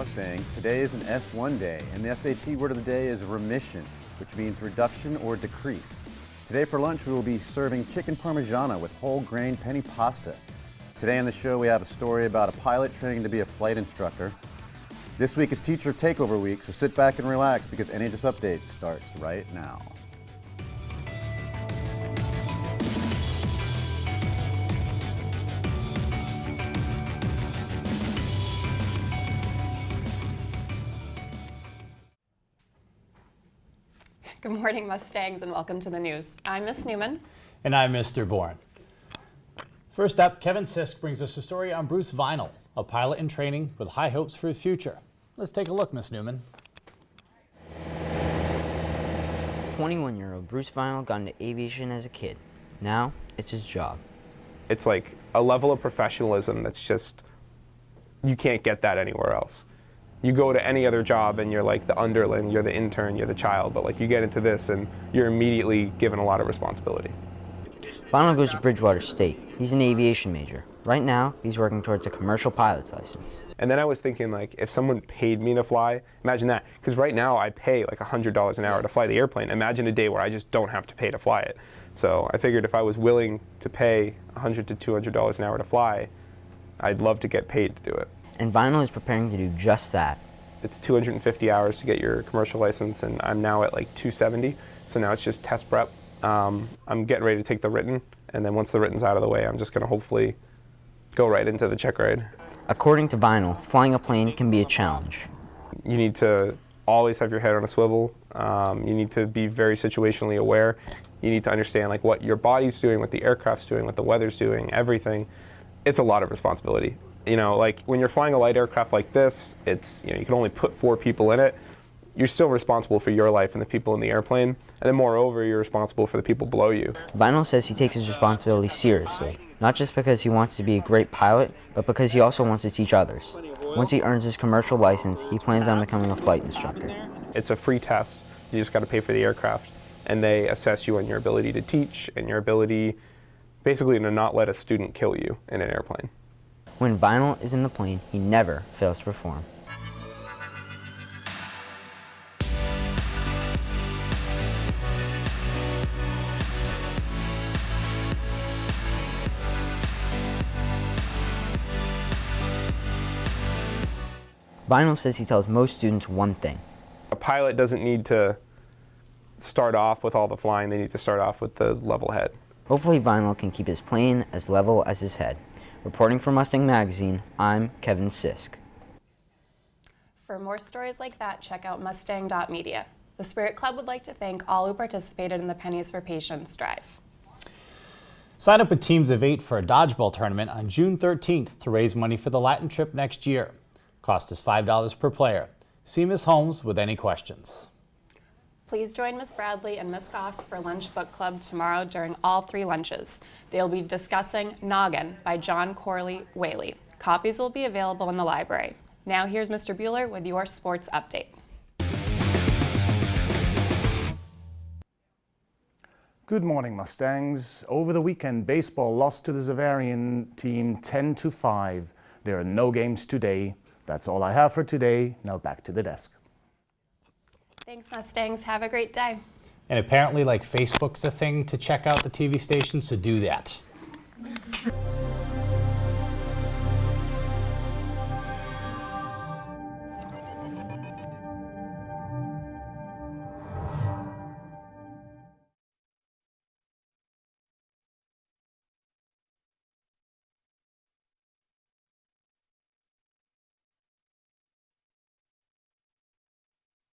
Mustang. Today is an S1 day, and the SAT word of the day is remission, which means reduction or decrease. Today for lunch we will be serving chicken parmigiana with whole grain penny pasta. Today on the show we have a story about a pilot training to be a flight instructor. This week is Teacher Takeover Week, so sit back and relax because NHS Update starts right now. Good morning, Mustangs, and welcome to the news. I'm Miss Newman. And I'm Mr. Bourne. First up, Kevin Sisk brings us a story on Bruce Vinyl, a pilot in training with high hopes for his future. Let's take a look, Miss Newman. 21-year-old Bruce Vinyl got into aviation as a kid. Now, it's his job. It's like a level of professionalism that's just, you can't get that anywhere else. You go to any other job and you're like the underling, you're the intern, you're the child, but like you get into this and you're immediately given a lot of responsibility. Vinyl goes to Bridgewater State. He's an aviation major. Right now, he's working towards a commercial pilot's license. And then I was thinking, like, if someone paid me to fly, imagine that. Because right now I pay like $100 an hour to fly the airplane. Imagine a day where I just don't have to pay to fly it. So I figured if I was willing to pay $100 to $200 an hour to fly, I'd love to get paid to do it. And Vinyl is preparing to do just that. It's 250 hours to get your commercial license, and I'm now at like 270. So now it's just test prep. I'm getting ready to take the written, and then once the written's out of the way, I'm just going to hopefully go right into the check ride. According to Vinyl, flying a plane can be a challenge. You need to always have your head on a swivel. You need to be very situationally aware. You need to understand like what your body's doing, what the aircraft's doing, what the weather's doing, everything. It's a lot of responsibility. You know, like when you're flying a light aircraft like this, it's, you know, you can only put 4 people in it. You're still responsible for your life and the people in the airplane. And then moreover, you're responsible for the people below you. Vinyl says he takes his responsibility seriously, not just because he wants to be a great pilot, but because he also wants to teach others. Once he earns his commercial license, he plans on becoming a flight instructor. It's a free test. You just got to pay for the aircraft. And they assess you on your ability to teach and your ability basically to not let a student kill you in an airplane. When Vinyl is in the plane, he never fails to perform. Vinyl says he tells most students one thing. A pilot doesn't need to start off with all the flying, they need to start off with the level head. Hopefully Vinyl can keep his plane as level as his head. Reporting for Mustang Magazine, I'm Kevin Sisk. For more stories like that, check out mustang.media. The Spirit Club would like to thank all who participated in the Pennies for Patients drive. Sign up with teams of 8 for a dodgeball tournament on June 13th to raise money for the Latin trip next year. Cost is $5 per player. See Ms. Holmes with any questions. Please join Ms. Bradley and Ms. Goss for Lunch Book Club tomorrow during all 3 lunches. They'll be discussing Noggin by John Corley Whaley. Copies will be available in the library. Now here's Mr. Bueller with your sports update. Good morning, Mustangs. Over the weekend, baseball lost to the Zavarian team 10-5. There are no games today. That's all I have for today. Now back to the desk. Thanks, Mustangs. Have a great day. And apparently, like Facebook's a thing to check out the TV stations, so do that.